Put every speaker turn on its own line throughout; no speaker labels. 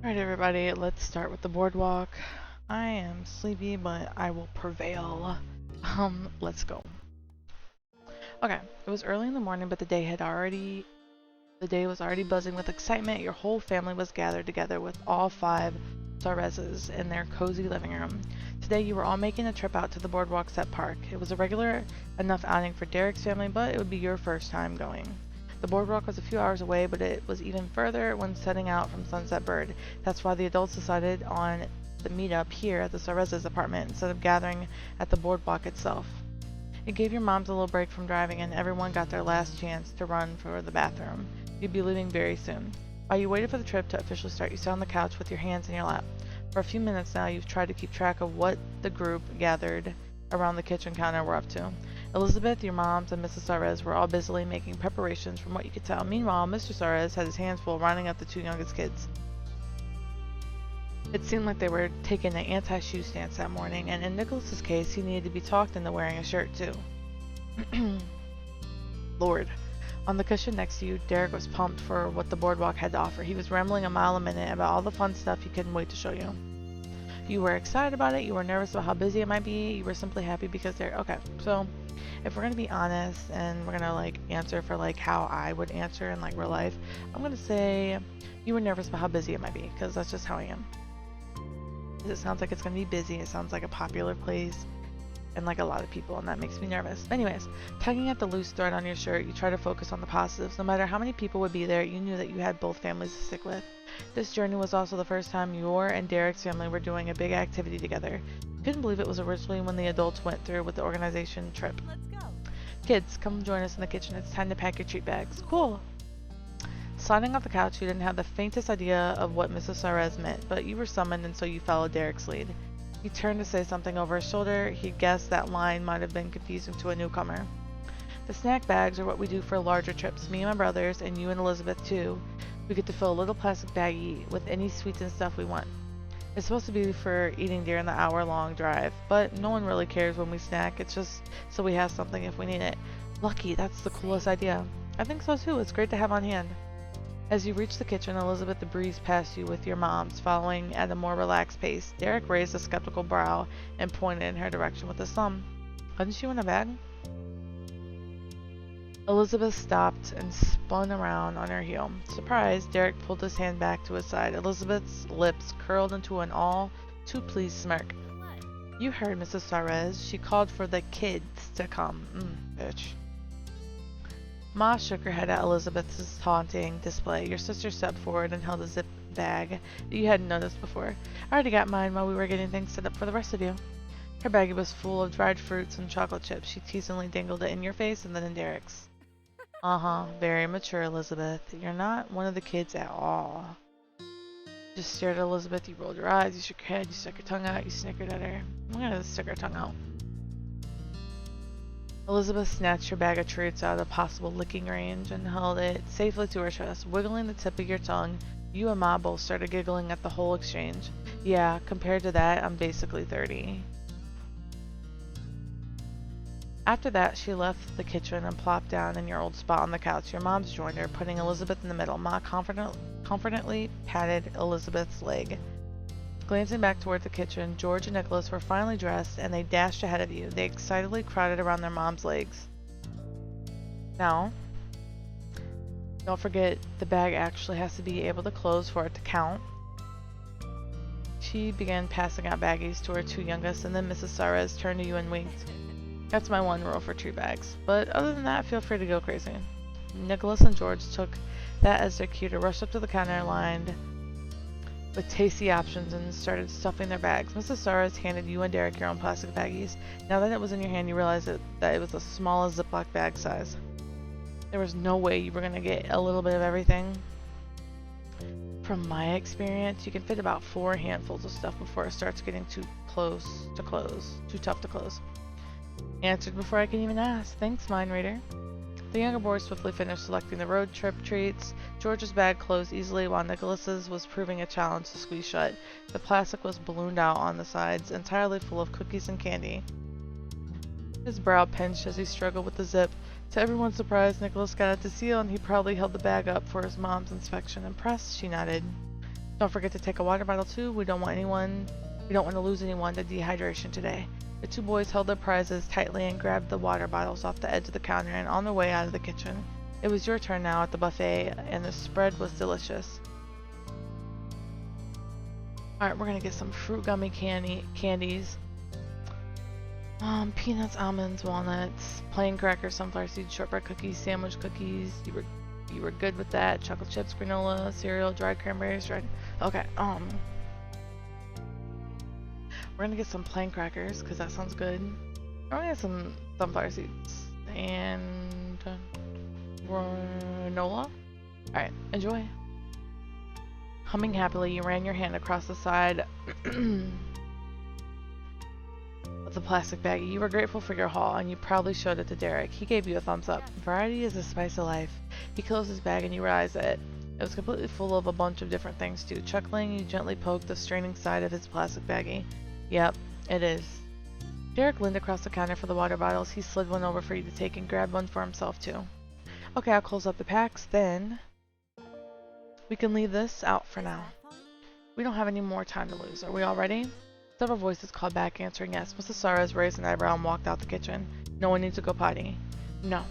Alright everybody, let's start with the boardwalk. I am sleepy, but I will prevail. Let's go. Okay, it was early in the morning, but the day was already buzzing with excitement. Your whole family was gathered together with all five Sarezes in their cozy living room. Today you were all making a trip out to the boardwalk set park. It was a regular enough outing for Derek's family, but it would be your first time going. The boardwalk was a few hours away, but it was even further when setting out from Sunset Bird. That's why the adults decided on the meetup here at the Sarez's apartment instead of gathering at the boardwalk itself. It gave your moms a little break from driving, and everyone got their last chance to run for the bathroom. You'd be leaving very soon. While you waited for the trip to officially start, you sat on the couch with your hands in your lap. For a few minutes now, you've tried to keep track of what the group gathered around the kitchen counter were up to. Elizabeth, your moms, and Mrs. Sarez were all busily making preparations from what you could tell. Meanwhile, Mr. Sarez had his hands full rounding up the two youngest kids. It seemed like they were taking an anti-shoe stance that morning, and in Nicholas's case, he needed to be talked into wearing a shirt too. Lord. On the cushion next to you, Derek was pumped for what the boardwalk had to offer. He was rambling a mile a minute about all the fun stuff he couldn't wait to show you. You were excited about it, you were nervous about how busy it might be, you were simply happy because they're okay. So if we're gonna be honest and we're gonna answer for how I would answer in real life, I'm gonna say you were nervous about how busy it might be, because that's just how I am. It sounds like it's gonna be busy, it sounds like a popular place and a lot of people, and that makes me nervous. Anyways, tugging at the loose thread on your shirt, you try to focus on the positives. No matter how many people would be there, you knew that you had both families to stick with. This journey was also the first time your and Derek's family were doing a big activity together. You couldn't believe it was originally when the adults went through with the organization trip.
Let's go.
Kids, come join us in the kitchen. It's time to pack your treat bags. Cool. Sliding off the couch, you didn't have the faintest idea of what Mrs. Sarez meant, but you were summoned, and so you followed Derek's lead. He turned to say something over his shoulder. He guessed that line might have been confusing to a newcomer. The snack bags are what we do for larger trips. Me and my brothers, and you and Elizabeth too, we get to fill a little plastic baggie with any sweets and stuff we want. It's supposed to be for eating during the hour-long drive, but no one really cares when we snack. It's just so we have something if we need it. Lucky, that's the coolest idea. I think so too. It's great to have on hand. As you reach the kitchen, Elizabeth breezed past you with your moms, following at a more relaxed pace. Derek raised a skeptical brow and pointed in her direction with his thumb. Wasn't she in a bag? Elizabeth stopped and spun around on her heel. Surprised, Derek pulled his hand back to his side. Elizabeth's lips curled into an all-too-pleased smirk.
What?
You heard Mrs. Sarez. She called for the kids to come. Bitch. Ma shook her head at Elizabeth's taunting display. Your sister stepped forward and held a zip bag that you hadn't noticed before. I already got mine while we were getting things set up for the rest of you. Her baggie was full of dried fruits and chocolate chips. She teasingly dangled it in your face and then in Derek's. Very mature, Elizabeth. You're not one of the kids at all. You just stared at Elizabeth, you rolled your eyes, you shook your head, you stuck your tongue out, you snickered at her. I'm gonna stick her tongue out. Elizabeth snatched her bag of treats out of possible licking range and held it safely to her chest. Wiggling the tip of your tongue, you and Ma both started giggling at the whole exchange. Yeah, compared to that, I'm basically 30. After that, she left the kitchen and plopped down in your old spot on the couch. Your moms joined her, putting Elizabeth in the middle. Ma confidently patted Elizabeth's leg. Glancing back toward the kitchen, George and Nicholas were finally dressed, and they dashed ahead of you. They excitedly crowded around their mom's legs. Now, don't forget, the bag actually has to be able to close for it to count. She began passing out baggies to her two youngest, and then Mrs. Sarez turned to you and winked. That's my one rule for treat bags. But other than that, feel free to go crazy. Nicholas and George took that as their cue to rush up to the counter lined with tasty options and started stuffing their bags. Mrs. Sarez handed you and Derek your own plastic baggies. Now that it was in your hand, you realized that it was the smallest Ziploc bag size. There was no way you were going to get a little bit of everything. From my experience, you can fit about 4 handfuls of stuff before it starts getting too tough to close. Answered before I can even ask. Thanks, mind reader. The younger boy swiftly finished selecting the road trip treats. George's bag closed easily while Nicholas's was proving a challenge to squeeze shut. The plastic was ballooned out on the sides, entirely full of cookies and candy. His brow pinched as he struggled with the zip. To everyone's surprise, Nicholas got at the seal and he proudly held the bag up for his mom's inspection. Impressed, she nodded. Don't forget to take a water bottle too. We don't want to lose anyone to dehydration today. The two boys held their prizes tightly and grabbed the water bottles off the edge of the counter and on their way out of the kitchen. It was your turn now at the buffet, and the spread was delicious. Alright, we're gonna get some fruit gummy candies. Peanuts, almonds, walnuts, plain crackers, sunflower seeds, shortbread cookies, sandwich cookies. You were good with that. Chocolate chips, granola, cereal, dried cranberries, dried. Okay. We're gonna get some plain crackers because that sounds good. We're gonna get some sunflower seeds and granola. Alright, enjoy. Humming happily, you ran your hand across the side of the plastic baggie. You were grateful for your haul, and you proudly showed it to Derek. He gave you a thumbs up. Variety is the spice of life. He closed his bag, and you realized that it was completely full of a bunch of different things, too. Chuckling, you gently poked the straining side of his plastic baggie. Yep, it is. Derek leaned across the counter for the water bottles. He slid one over for you to take and grabbed one for himself, too. Okay, I'll close up the packs, then we can leave this out for now. We don't have any more time to lose. Are we all ready? Several voices called back, answering yes. Mrs. Suarez raised an eyebrow and walked out the kitchen. No one needs to go potty. No.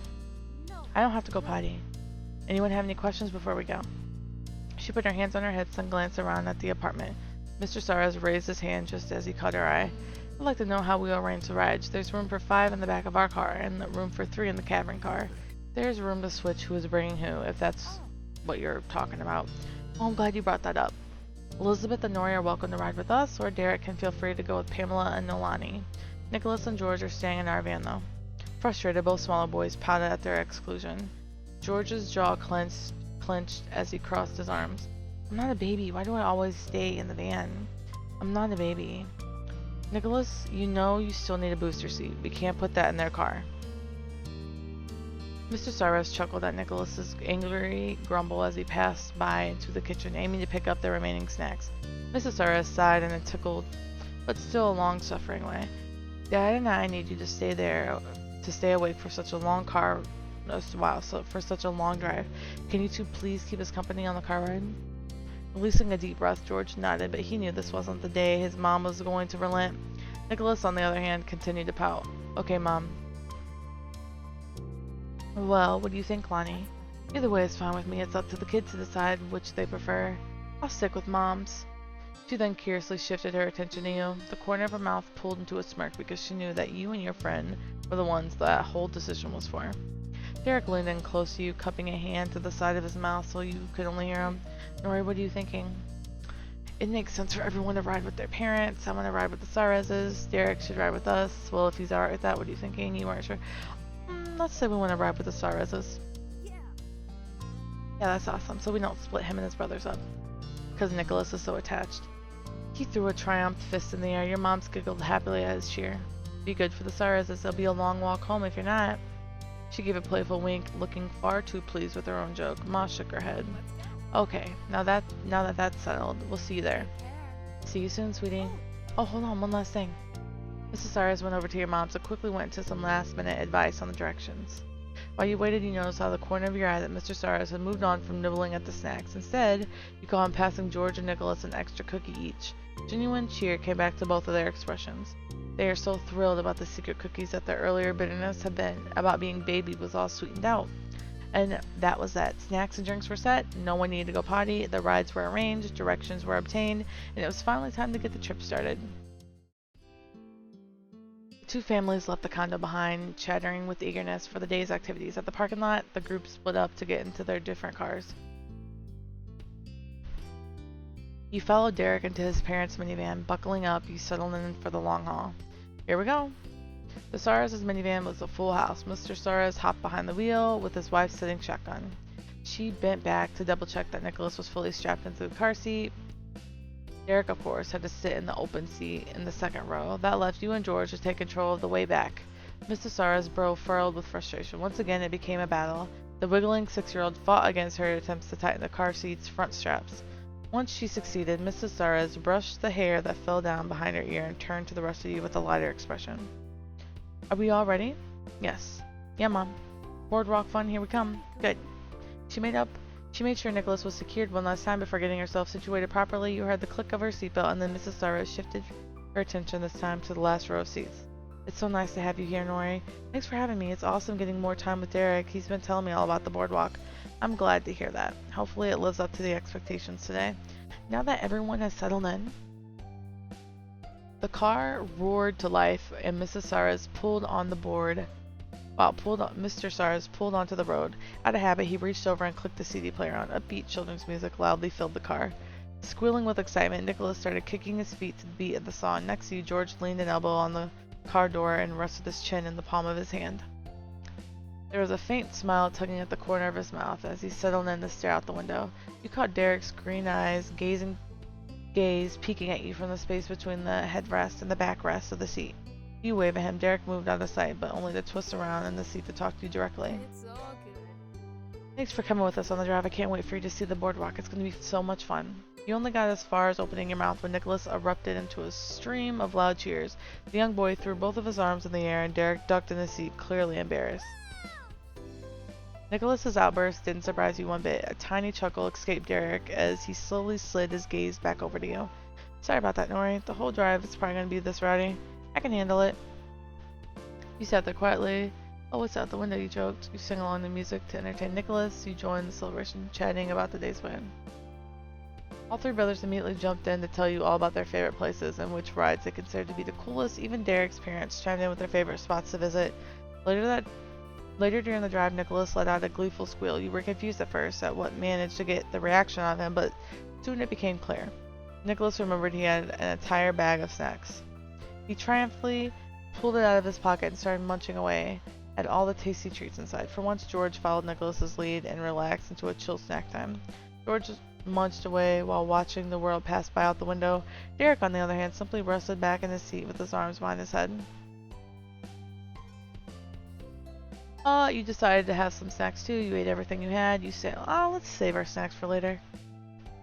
I don't have to go potty. Anyone have any questions before we go? She put her hands on her hips and glanced around at the apartment. Mr. Suarez raised his hand just as he caught her eye. I'd like to know how we arrange the rides. There's room for 5 in the back of our car, and room for 3 in the cavern car. There's room to switch who is bringing who, if that's what you're talking about. Oh, I'm glad you brought that up. Elizabeth and Nori are welcome to ride with us, or Derek can feel free to go with Pamela and Nolani. Nicholas and George are staying in our van, though. Frustrated, both smaller boys pouted at their exclusion. George's jaw clenched as he crossed his arms. I'm not a baby. Why do I always stay in the van? I'm not a baby. Nicholas, you know you still need a booster seat. We can't put that in their car. Mr. Suarez chuckled at Nicholas's angry grumble as he passed by into the kitchen, aiming to pick up the remaining snacks. Mrs. Suarez sighed in a tickled, but still a long-suffering way. Dad and I need you to stay awake for such a long for such a long drive. Can you two please keep us company on the car ride? Releasing a deep breath, George nodded, but he knew this wasn't the day his mom was going to relent. Nicholas, on the other hand, continued to pout. Okay, Mom. Well, what do you think, Lonnie? Either way is fine with me. It's up to the kids to decide which they prefer. I'll stick with Mom's. She then curiously shifted her attention to you. The corner of her mouth pulled into a smirk because she knew that you and your friend were the ones that whole decision was for. Derek leaned in close to you, cupping a hand to the side of his mouth so you could only hear him. Nori, what are you thinking? It makes sense for everyone to ride with their parents. I want to ride with the Suarezes. Derek should ride with us. Well, if he's alright with that, what are you thinking? You weren't sure. Let's say we want to ride with the Suarezes. Yeah, that's awesome. So we don't split him and his brothers up. Because Nicholas is so attached. He threw a triumphant fist in the air. Your mom's giggled happily at his cheer. Be good for the Suarezes. It'll be a long walk home if you're not. She gave a playful wink, looking far too pleased with her own joke. Ma shook her head. Okay, now that that's settled, we'll see you there. See you soon, sweetie. Oh, hold on, one last thing. Mrs. Suarez went over to your mom's and quickly went into some last-minute advice on the directions. While you waited, you noticed out of the corner of your eye that Mr. Suarez had moved on from nibbling at the snacks. Instead, you caught him passing George and Nicholas an extra cookie each. Genuine cheer came back to both of their expressions. They are so thrilled about the secret cookies that their earlier bitterness had been about being babied was all sweetened out. And that was that. Snacks and drinks were set, no one needed to go potty, the rides were arranged, directions were obtained, and it was finally time to get the trip started. The two families left the condo behind, chattering with eagerness for the day's activities. At the parking lot, the group split up to get into their different cars. You followed Derek into his parents' minivan. Buckling up, you settled in for the long haul. Here we go. The Suarez' minivan was a full house. Mr. Suarez hopped behind the wheel, with his wife sitting shotgun. She bent back to double-check that Nicholas was fully strapped into the car seat. Derek, of course, had to sit in the open seat in the second row. That left you and George to take control of the way back. Mr. Suarez's brow furrowed with frustration. Once again, it became a battle. The wiggling 6-year-old fought against her attempts to tighten the car seat's front straps. Once she succeeded, Mrs. Suarez brushed the hair that fell down behind her ear and turned to the rest of you with a lighter expression. Are we all ready? Yes. Yeah, Mom. Boardwalk fun, here we come. Good. She made up She made sure Nicholas was secured one last time before getting herself situated properly. You heard the click of her seatbelt, and then Mrs. Saros shifted her attention this time to the last row of seats. It's so nice to have you here, Nori. Thanks for having me. It's awesome getting more time with Derek. He's been telling me all about the boardwalk. I'm glad to hear that. Hopefully it lives up to the expectations today. Now that everyone has settled in, the car roared to life, and Mrs. Saras pulled on the board. Mr. Saras pulled onto the road. Out of habit, he reached over and clicked the CD player on. Upbeat children's music loudly filled the car. Squealing with excitement, Nicholas started kicking his feet to the beat of the song. Next to you, George leaned an elbow on the car door and rested his chin in the palm of his hand. There was a faint smile tugging at the corner of his mouth as he settled in to stare out the window. You caught Derek's green eyes gaze peeking at you from the space between the headrest and the backrest of the seat. You wave at him. Derek moved out of sight, but only to twist around in the seat to talk to you directly.
It's all good.
Thanks for coming with us on the drive. I can't wait for you to see the boardwalk. It's going to be so much fun. You only got as far as opening your mouth when Nicholas erupted into a stream of loud cheers. The young boy threw both of his arms in the air, and Derek ducked in his seat, clearly embarrassed. Nicholas's outburst didn't surprise you one bit. A tiny chuckle escaped Derek as he slowly slid his gaze back over to you. Sorry about that, Nori. The whole drive is probably going to be this rowdy. I can handle it. You sat there quietly. Oh, what's out the window, you joked. You sang along the music to entertain Nicholas. You joined the celebration, chatting about the day's plan. All three brothers immediately jumped in to tell you all about their favorite places and which rides they considered to be the coolest. Even Derek's parents chimed in with their favorite spots to visit. Later during the drive, Nicholas let out a gleeful squeal. You were confused at first at what managed to get the reaction out of him, but soon it became clear. Nicholas remembered he had an entire bag of snacks. He triumphantly pulled it out of his pocket and started munching away at all the tasty treats inside. For once, George followed Nicholas's lead and relaxed into a chill snack time. George munched away while watching the world pass by out the window. Derek, on the other hand, simply rested back in his seat with his arms behind his head. You decided to have some snacks too. You ate everything you had. You said, let's save our snacks for later.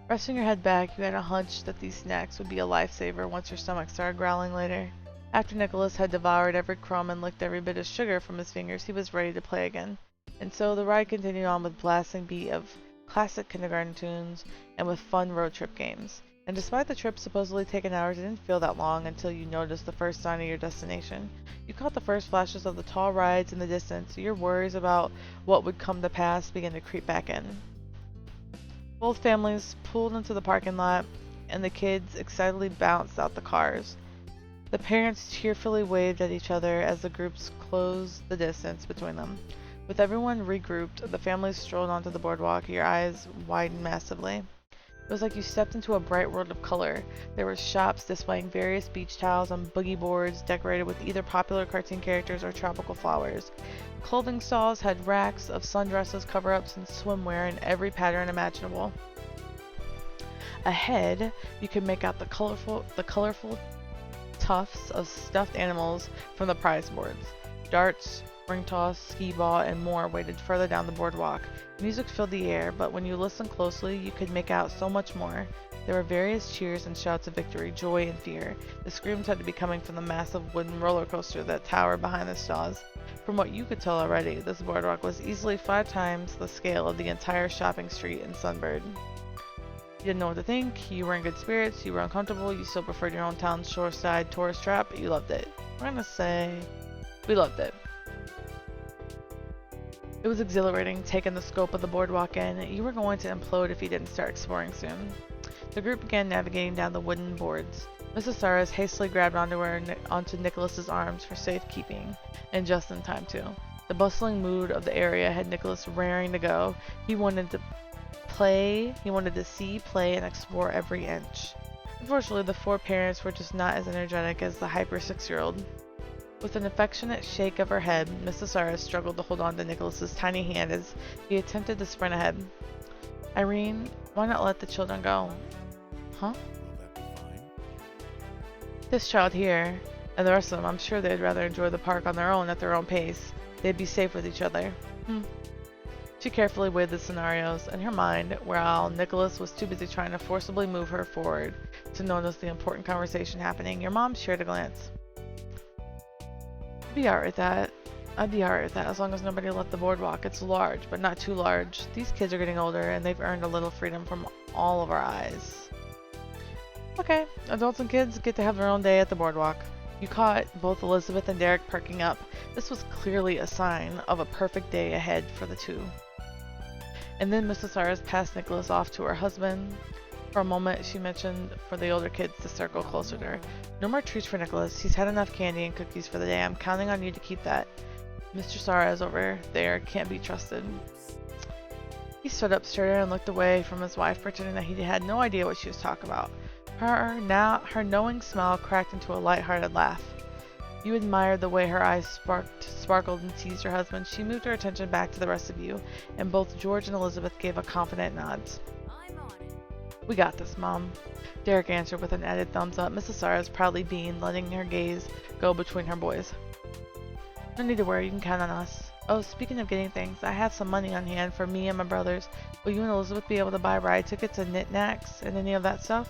Resting your head back, you had a hunch that these snacks would be a lifesaver once your stomach started growling later. After Nicholas had devoured every crumb and licked every bit of sugar from his fingers, he was ready to play again. And so the ride continued on with blasting beat of classic kindergarten tunes and with fun road trip games. And despite the trip supposedly taking hours, it didn't feel that long until you noticed the first sign of your destination. You caught the first flashes of the tall rides in the distance. Your worries about what would come to pass began to creep back in. Both families pulled into the parking lot, and the kids excitedly bounced out the cars. The parents cheerfully waved at each other as the groups closed the distance between them. With everyone regrouped, the families strolled onto the boardwalk. Your eyes widened massively. It was like you stepped into a bright world of color. There were shops displaying various beach towels on boogie boards decorated with either popular cartoon characters or tropical flowers. Clothing stalls had racks of sundresses, cover-ups, and swimwear in every pattern imaginable. Ahead, you could make out the colorful tufts of stuffed animals from the prize boards. Darts, ring toss, skee ball, and more waited further down the boardwalk. Music filled the air, but when you listened closely, you could make out so much more. There were various cheers and shouts of victory, joy, and fear. The screams had to be coming from the massive wooden roller coaster that towered behind the stalls. From what you could tell already, this boardwalk was easily 5 times the scale of the entire shopping street in Sunbird. You didn't know what to think, you were in good spirits, you were uncomfortable, you still preferred your own town's shoreside tourist trap, but you loved it. We're gonna say, we loved it. It was exhilarating, taking the scope of the boardwalk in. You were going to implode if you didn't start exploring soon. The group began navigating down the wooden boards. Mrs. Saras hastily grabbed onto Nicholas's arms for safekeeping, and just in time too. The bustling mood of the area had Nicholas raring to go. He wanted to see, play, and explore every inch. Unfortunately, the 4 parents were just not as energetic as the hyper 6-year-old. With an affectionate shake of her head, Mrs. Saras struggled to hold on to Nicholas's tiny hand as he attempted to sprint ahead. Irene, why not let the children go? Huh?
Will that be fine?
This child here, and the rest of them, I'm sure they'd rather enjoy the park on their own at their own pace. They'd be safe with each other. She carefully weighed the scenarios in her mind, while Nicholas was too busy trying to forcibly move her forward to notice the important conversation happening. Your mom shared a glance. Be alright with that. I'd be alright with that as long as nobody left the boardwalk. It's large, but not too large. These kids are getting older and they've earned a little freedom from all of our eyes. Okay, adults and kids get to have their own day at the boardwalk. You caught both Elizabeth and Derek perking up. This was clearly a sign of a perfect day ahead for the two. And then Mrs. Cyrus passed Nicholas off to her husband. For a moment, she mentioned for the older kids to circle closer to her. No more treats for Nicholas. He's had enough candy and cookies for the day. I'm counting on you to keep that. Mr. Cyrus over there can't be trusted. He stood up straighter and looked away from his wife, pretending that he had no idea what she was talking about. Her knowing smile cracked into a light-hearted laugh. You admired the way her eyes sparkled and teased her husband. She moved her attention back to the rest of you, and both George and Elizabeth gave a confident nod.
I'm on it.
We got this, Mom. Derek answered with an added thumbs up, Mrs. Cyrus proudly beamed, letting her gaze go between her boys. No need to worry, you can count on us. Oh, speaking of getting things, I have some money on hand for me and my brothers. Will you and Elizabeth be able to buy ride tickets and knickknacks and any of that stuff?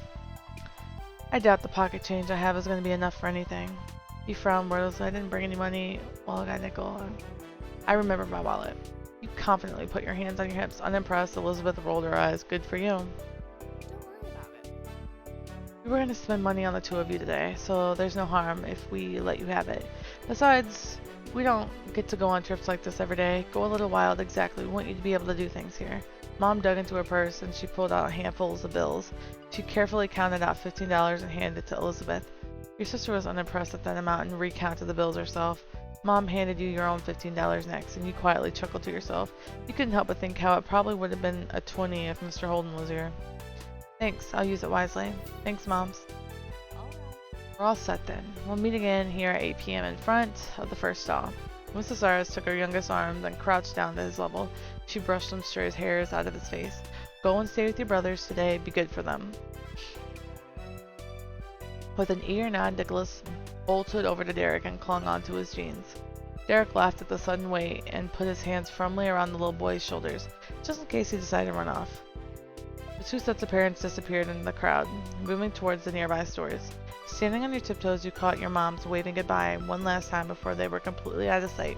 I doubt the pocket change I have is going to be enough for anything. He frowned wordlessly. I didn't bring any money. Well, I got a nickel. I remember my wallet. You confidently put your hands on your hips. Unimpressed, Elizabeth rolled her eyes. Good for you.
Don't worry about it.
We were going to spend money on the two of you today, so there's no harm if we let you have it. Besides, we don't get to go on trips like this every day. Go a little wild, exactly. We want you to be able to do things here. Mom dug into her purse and she pulled out handfuls of bills. She carefully counted out $15 and handed it to Elizabeth. Your sister was unimpressed at that amount and recounted the bills herself. Mom handed you your own $15 next, and you quietly chuckled to yourself. You couldn't help but think how it probably would have been a 20 if Mr. Holden was here. Thanks, I'll use it wisely. Thanks, Moms.
Alright.
We're all set then. We'll meet again here at 8 p.m. in front of the first stall. Mrs. Cyrus took her youngest arms and crouched down to his level. She brushed some stray hairs out of his face. Go and stay with your brothers today. Be good for them. With an eager nod, Nicholas bolted over to Derek and clung onto his jeans. Derek laughed at the sudden weight and put his hands firmly around the little boy's shoulders, just in case he decided to run off. The two sets of parents disappeared into the crowd, moving towards the nearby stores. Standing on your tiptoes, you caught your moms waving goodbye one last time before they were completely out of sight.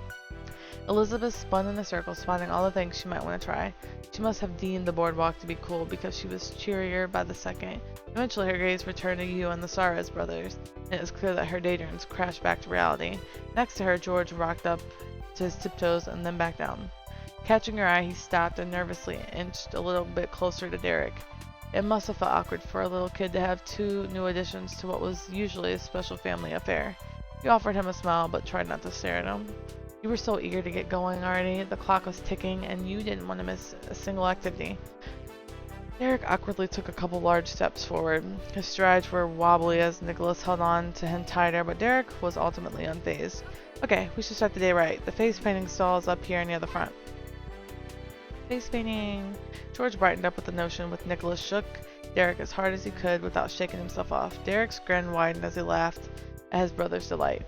Elizabeth spun in a circle, spotting all the things she might want to try. She must have deemed the boardwalk to be cool because she was cheerier by the second. Eventually, her gaze returned to you and the Cyrus brothers, and it was clear that her daydreams crashed back to reality. Next to her, George rocked up to his tiptoes and then back down. Catching her eye, he stopped and nervously inched a little bit closer to Derek. It must have felt awkward for a little kid to have two new additions to what was usually a special family affair. You offered him a smile, but tried not to stare at him. You were so eager to get going already. The clock was ticking, and you didn't want to miss a single activity. Derek awkwardly took a couple large steps forward. His strides were wobbly as Nicholas held on to him tighter, but Derek was ultimately unfazed. Okay, we should start the day right. The face painting stall is up here near the front. Face painting. George brightened up with the notion, with Nicholas shook Derek as hard as he could without shaking himself off. Derek's grin widened as he laughed at his brother's delight.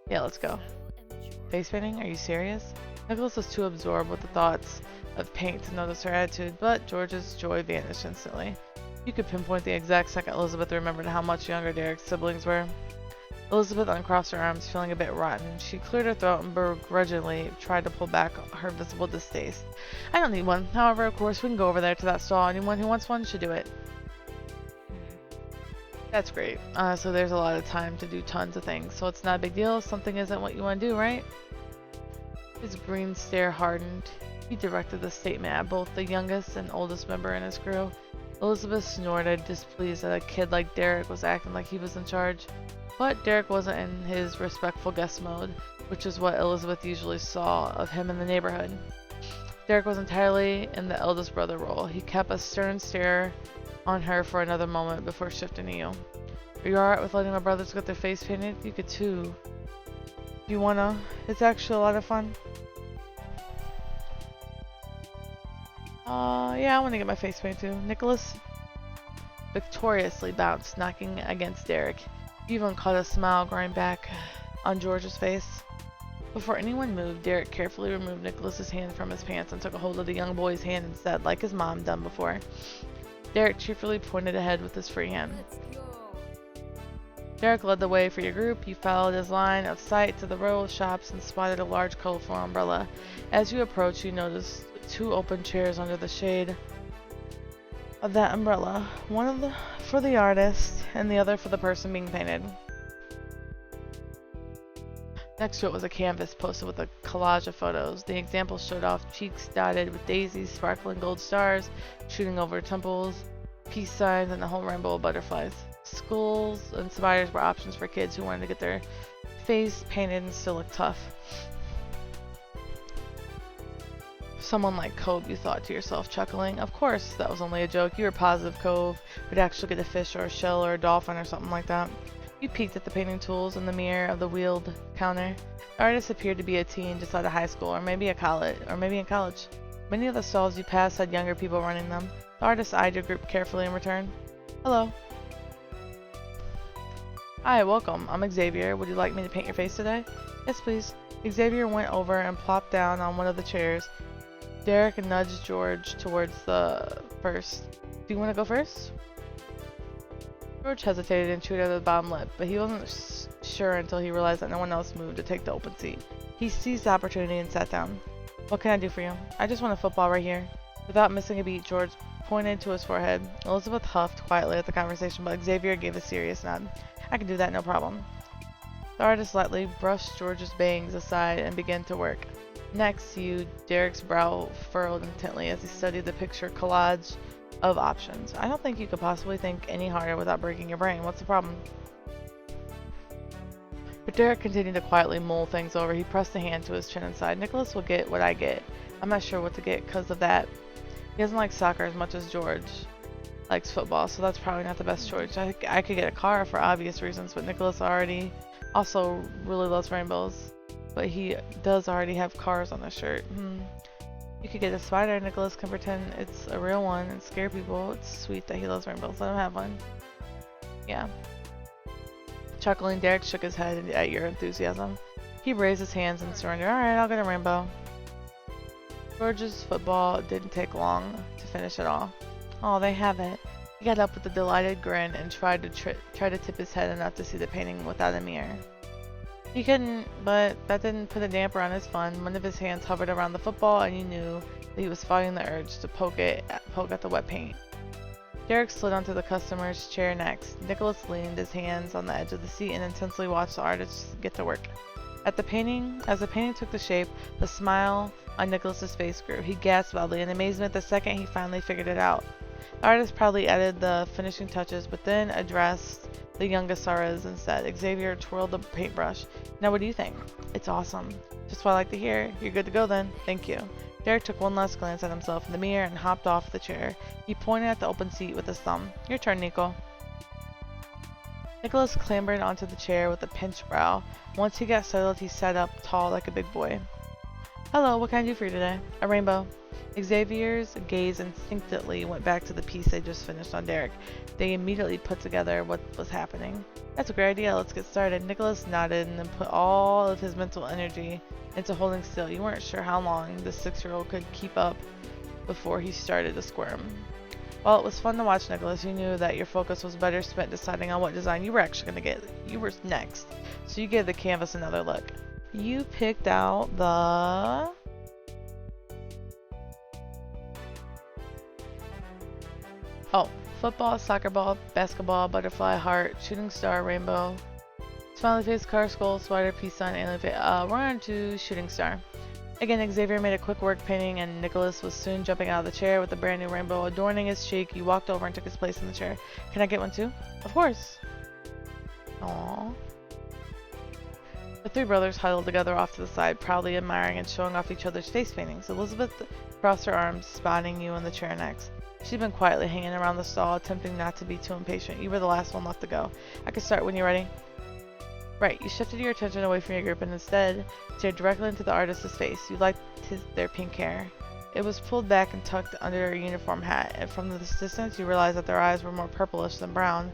Yeah, let's go. Face painting? Are you serious? Nicholas was too absorbed with the thoughts of paint to notice her attitude, but George's joy vanished instantly. You could pinpoint the exact second Elizabeth remembered how much younger Derek's siblings were. Elizabeth uncrossed her arms, feeling a bit rotten. She cleared her throat and begrudgingly tried to pull back her visible distaste. I don't need one. However, of course, we can go over there to that stall. Anyone who wants one should do it. That's great. So there's a lot of time to do tons of things, so it's not a big deal if something isn't what you want to do, right? His green stare hardened. He directed the statement at both the youngest and oldest member in his crew. Elizabeth snorted, displeased that a kid like Derek was acting like he was in charge. But Derek wasn't in his respectful guest mode, which is what Elizabeth usually saw of him in the neighborhood. Derek was entirely in the eldest brother role. He kept a stern stare on her for another moment before shifting to you. Are you alright with letting my brothers get their face painted? You could too. Do you wanna? It's actually a lot of fun. Yeah, I want to get my face painted too. Nicholas victoriously bounced, knocking against Derek. You even caught a smile growing back on George's face. Before anyone moved, Derek carefully removed Nicholas's hand from his pants and took a hold of the young boy's hand instead, like his mom done before. Derek cheerfully pointed ahead with his free hand.
Let's go.
Derek led the way for your group. You followed his line of sight to the row of shops and spotted a large, colorful umbrella. As you approached, you noticed two open chairs under the shade of that umbrella. One of the for the artist and the other for the person being painted. Next to it was a canvas posted with a collage of photos. The examples showed off cheeks dotted with daisies, sparkling gold stars shooting over temples, peace signs, and a whole rainbow of butterflies. Skulls and spiders were options for kids who wanted to get their face painted and still look tough. Someone like Cove, you thought to yourself, chuckling. Of course, that was only a joke. You were positive Cove would actually get a fish or a shell or a dolphin or something like that. You peeked at the painting tools in the mirror of the wheeled counter. The artist appeared to be a teen just out of high school, or maybe in college. Many of the stalls you passed had younger people running them. The artist eyed your group carefully in return. Hello. Hi, welcome. I'm Xavier. Would you like me to paint your face today? Yes, please. Xavier went over and plopped down on one of the chairs. Derek nudged George towards the first. Do you want to go first? George hesitated and chewed at the bottom lip, but he wasn't sure until he realized that no one else moved to take the open seat. He seized the opportunity and sat down. What can I do for you? I just want a football right here. Without missing a beat, George pointed to his forehead. Elizabeth huffed quietly at the conversation, but Xavier gave a serious nod. I can do that, no problem. The artist lightly brushed George's bangs aside and began to work. Next to you, Derek's brow furrowed intently as he studied the picture collage of options. I don't think you could possibly think any harder without breaking your brain. What's the problem? But Derek continued to quietly mull things over. He pressed a hand to his chin and sighed. Nicholas will get what I get. I'm not sure what to get because of that. He doesn't like soccer as much as George likes football, so that's probably not the best choice. I could get a car for obvious reasons, but Nicholas also really loves rainbows. But he does already have cars on the shirt. You could get a spider. Nicholas can pretend it's a real one and scare people. It's sweet that he loves rainbows. Let him have one. Yeah. Chuckling, Derek shook his head at your enthusiasm. He raised his hands and surrendered. Alright, I'll get a rainbow. George's football didn't take long to finish it all. Oh, they have it. He got up with a delighted grin and tried to tip his head enough to see the painting without a mirror. He couldn't, but that didn't put a damper on his fun. One of his hands hovered around the football, and you knew that he was fighting the urge to poke at the wet paint. Derek slid onto the customer's chair next. Nicholas leaned his hands on the edge of the seat and intensely watched the artist get to work. As the painting took the shape, the smile on Nicholas's face grew. He gasped loudly in amazement the second he finally figured it out. The artist proudly added the finishing touches, but then addressed the youngest Saras and said, Xavier twirled the paintbrush. Now what do you think? It's awesome. Just what I like to hear. You're good to go then. Thank you. Derek took one last glance at himself in the mirror and hopped off the chair. He pointed at the open seat with his thumb. Your turn, Nico. Nicholas clambered onto the chair with a pinched brow. Once he got settled, he sat up tall like a big boy. Hello, what can I do for you today? A rainbow. Xavier's gaze instinctively went back to the piece they just finished on Derek. They immediately put together what was happening. That's a great idea. Let's get started. Nicholas nodded and then put all of his mental energy into holding still. You weren't sure how long the 6-year-old could keep up before he started to squirm. While it was fun to watch Nicholas, you knew that your focus was better spent deciding on what design you were actually going to get. You were next. So you gave the canvas another look. You picked out the... football, soccer ball, basketball, butterfly, heart, shooting star, rainbow, smiley face, car, skull, spider, peace sign, alien face. We're on to shooting star. Again, Xavier made a quick work painting, and Nicholas was soon jumping out of the chair with a brand new rainbow adorning his cheek. You walked over and took his place in the chair. Can I get one too? Of course. Aww. The three brothers huddled together off to the side, proudly admiring and showing off each other's face paintings. Elizabeth crossed her arms, spotting you in the chair next. She'd been quietly hanging around the stall, attempting not to be too impatient. You were the last one left to go. I can start when you're ready. Right, you shifted your attention away from your group and instead stared directly into the artist's face. You liked their pink hair. It was pulled back and tucked under a uniform hat, and from this distance you realized that their eyes were more purplish than brown.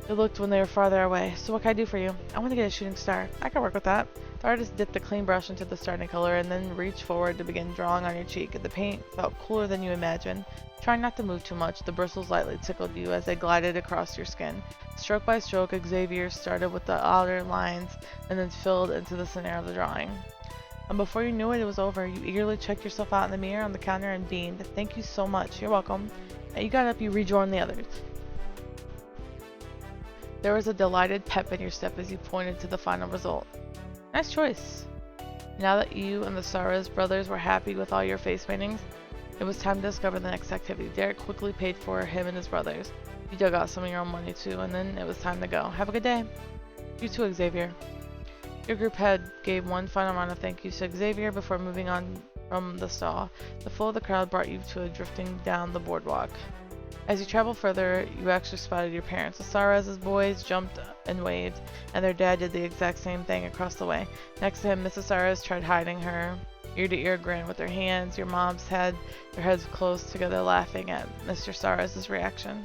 It looked when they were farther away. So what can I do for you? I want to get a shooting star. I can work with that. The artist dipped a clean brush into the starting color and then reached forward to begin drawing on your cheek. The paint felt cooler than you imagined. Try not to move too much. The bristles lightly tickled you as they glided across your skin. Stroke by stroke, Xavier started with the outer lines and then filled into the center of the drawing. And before you knew it, it was over. You eagerly checked yourself out in the mirror on the counter and beamed. Thank you so much. You're welcome. And you got up, you rejoined the others. There was a delighted pep in your step as you pointed to the final result. Nice choice. Now that you and the Saras brothers were happy with all your face paintings, it was time to discover the next activity. Derek quickly paid for him and his brothers. You dug out some of your own money too, and then it was time to go. Have a good day. You too, Xavier. Your group head gave one final round of thank yous to Xavier before moving on from the stall. The flow of the crowd brought you to a drifting down the boardwalk. As you traveled further, you actually spotted your parents. The Saras' boys jumped and waved, and their dad did the exact same thing across the way. Next to him, Mrs. Saras tried hiding her ear-to-ear grin with her hands. Your moms had their heads close together, laughing at Mr. Saras' reaction.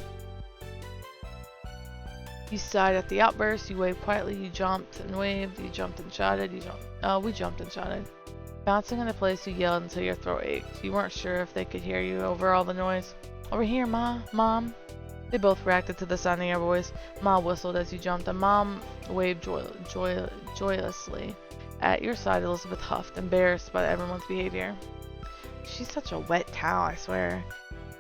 You sighed at the outburst. You waved quietly. You jumped and waved. You jumped and shouted. We jumped and shouted. Bouncing into place, you yelled until your throat ached. You weren't sure if they could hear you over all the noise. Over here, Ma! Mom! They both reacted to the sound of your voice. Ma whistled as you jumped, and Mom waved joyously. At your side, Elizabeth huffed, embarrassed by everyone's behavior. She's such a wet towel, I swear.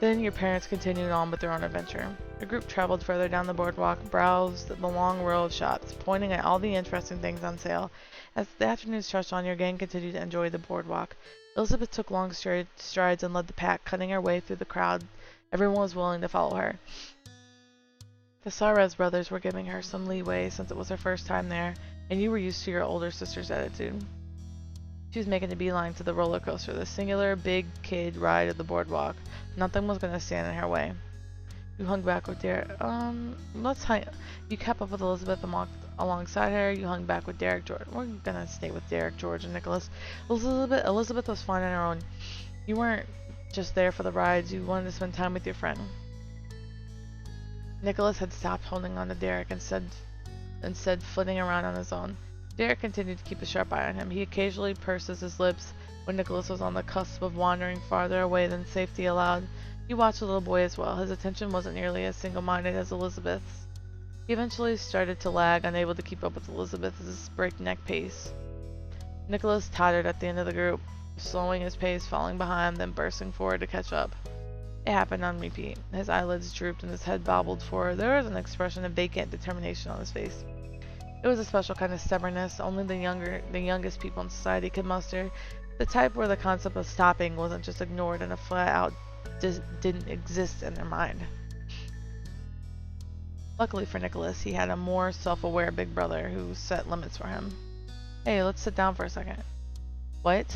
Then your parents continued on with their own adventure. The group traveled further down the boardwalk, browsed the long row of shops, pointing at all the interesting things on sale. As the afternoon stretched on, your gang continued to enjoy the boardwalk. Elizabeth took long strides and led the pack, cutting her way through the crowd. Everyone was willing to follow her. The Saras brothers were giving her some leeway since it was her first time there, and you were used to your older sister's attitude. She was making a beeline to the roller coaster, the singular big kid ride of the boardwalk. Nothing was going to stand in her way. You hung back with Derek. You kept up with Elizabeth and walked alongside her. You hung back with Derek, George. We're going to stay with Derek, George, and Nicholas. Elizabeth was fine on her own. You weren't just there for the rides. You wanted to spend time with your friend. Nicholas had stopped holding on to Derek and instead flitting around on his own. Derek continued to keep a sharp eye on him. He occasionally purses his lips when Nicholas was on the cusp of wandering farther away than safety allowed. He watched the little boy as well. His attention wasn't nearly as single-minded as Elizabeth's. He eventually started to lag, unable to keep up with Elizabeth's breakneck pace. Nicholas tottered at the end of the group, slowing his pace, falling behind, then bursting forward to catch up. It happened on repeat. His eyelids drooped and his head bobbled forward. There was an expression of vacant determination on his face. It was a special kind of stubbornness only the youngest people in society could muster, the type where the concept of stopping wasn't just ignored and a flat-out didn't exist in their mind. Luckily for Nicholas, he had a more self-aware big brother who set limits for him. Hey, let's sit down for a second. What?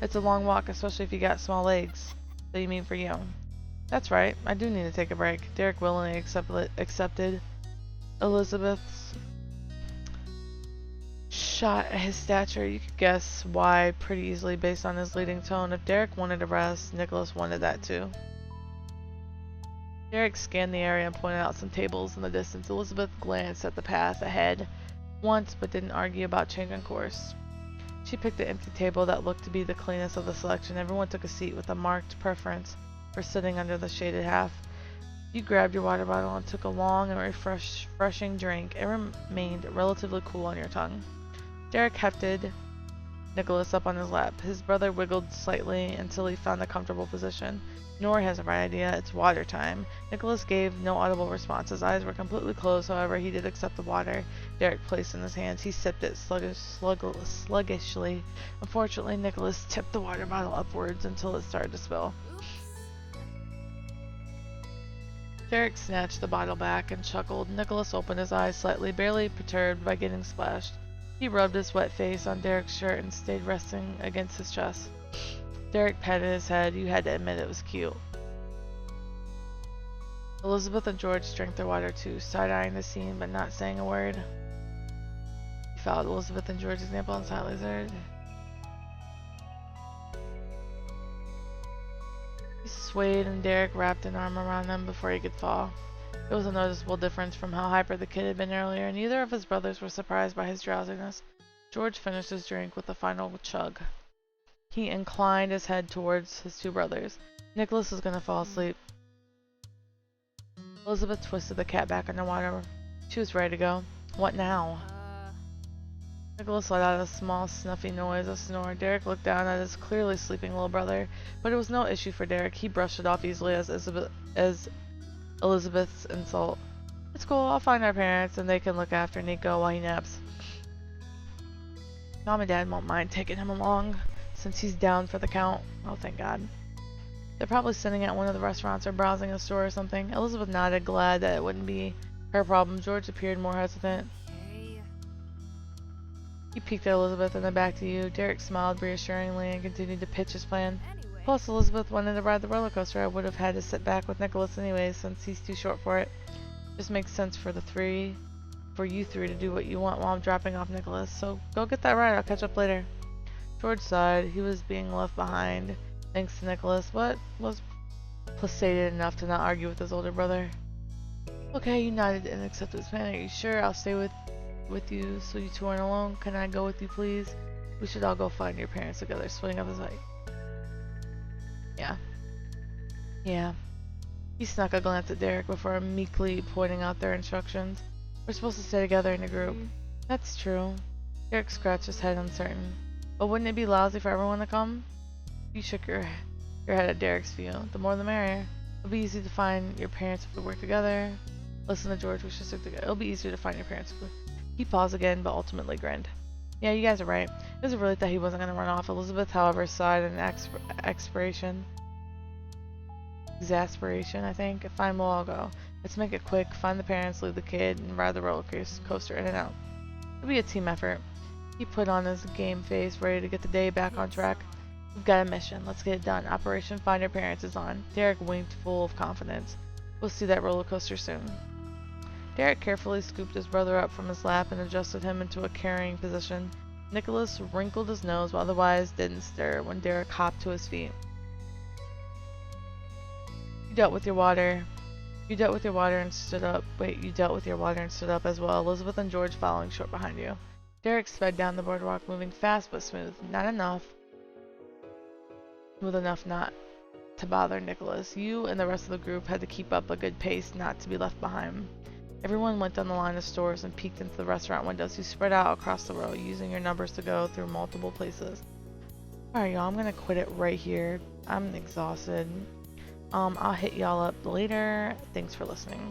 It's a long walk, especially if you got small legs. So you mean for you? That's right, I do need to take a break. Derek willingly accepted Elizabeth's shot at his stature. You could guess why pretty easily based on his leading tone. If Derek wanted a rest, Nicholas wanted that too. Derek scanned the area and pointed out some tables in the distance. Elizabeth glanced at the path ahead once, but didn't argue about changing course. She picked an empty table that looked to be the cleanest of the selection. Everyone took a seat with a marked preference for sitting under the shaded half. You grabbed your water bottle and took a long and refreshing drink. It remained relatively cool on your tongue. Derek hefted Nicholas up on his lap. His brother wiggled slightly until he found a comfortable position. Nori has a right idea. It's water time. Nicholas gave no audible response. His eyes were completely closed, however, he did accept the water Derek placed in his hands. He sipped it sluggishly. Unfortunately, Nicholas tipped the water bottle upwards until it started to spill. Derek snatched the bottle back and chuckled. Nicholas opened his eyes slightly, barely perturbed by getting splashed. He rubbed his wet face on Derek's shirt and stayed resting against his chest. Derek patted his head. You had to admit it was cute. Elizabeth and George drank their water too, side-eyeing the scene but not saying a word. He followed Elizabeth and George's example and silently observed. He swayed and Derek wrapped an arm around him before he could fall. It was a noticeable difference from how hyper the kid had been earlier. Neither of his brothers were surprised by his drowsiness. George finished his drink with a final chug. He inclined his head towards his two brothers. Nicholas was going to fall asleep. Elizabeth twisted the cat back underwater. She was ready to go. What now? Nicholas let out a small snuffy noise, a snore. Derek looked down at his clearly sleeping little brother, but it was no issue for Derek. He brushed it off easily as Elizabeth's insult. It's cool, I'll find our parents and they can look after Nico while he naps. Mom and Dad won't mind taking him along, since he's down for the count. Oh, thank God. They're probably sitting at one of the restaurants or browsing a store or something. Elizabeth nodded, glad that it wouldn't be her problem. George appeared more hesitant.
Okay.
He peeked at Elizabeth and then back to you. Derek smiled reassuringly and continued to pitch his plan.
Anyway.
Plus, Elizabeth wanted to ride the roller coaster. I would have had to sit back with Nicholas anyways, since he's too short for it. Just makes sense for you three to do what you want while I'm dropping off Nicholas. So go get that ride. I'll catch up later. George sighed. He was being left behind, thanks to Nicholas, but was placated enough to not argue with his older brother. Okay, you nodded and accepted his plan. Are you sure? I'll stay with you so you two aren't alone. Can I go with you, please? We should all go find your parents together. Splitting up his height. Yeah. He snuck a glance at Derek before meekly pointing out their instructions. We're supposed to stay together in a group. That's true. Derek scratched his head uncertain. But wouldn't it be lousy for everyone to come? You shook your head at Derek's view. The more the merrier. It'll be easy to find your parents if we work together. Listen to George, we should stick together. It'll be easier to find your parents if we... He paused again, but ultimately grinned. Yeah, you guys are right. It was a relief that he wasn't going to run off. Elizabeth, however, sighed in exasperation, I think. Fine, we'll all go. Let's make it quick. Find the parents, leave the kid, and ride the roller coaster in and out. It'll be a team effort. He put on his game face, ready to get the day back on track. We've got a mission. Let's get it done. Operation Find Your Parents is on. Derek winked, full of confidence. We'll see that roller coaster soon. Derek carefully scooped his brother up from his lap and adjusted him into a carrying position. Nicholas wrinkled his nose while the otherwise didn't stir when Derek hopped to his feet. You dealt with your water and stood up. Wait, you dealt with your water and stood up as well. Elizabeth and George following short behind you. Derek sped down the boardwalk, moving fast but smooth. Smooth enough not to bother Nicholas. You and the rest of the group had to keep up a good pace not to be left behind. Everyone went down the line of stores and peeked into the restaurant windows. You spread out across the row, using your numbers to go through multiple places. Alright, y'all, I'm gonna quit it right here. I'm exhausted. I'll hit y'all up later. Thanks for listening.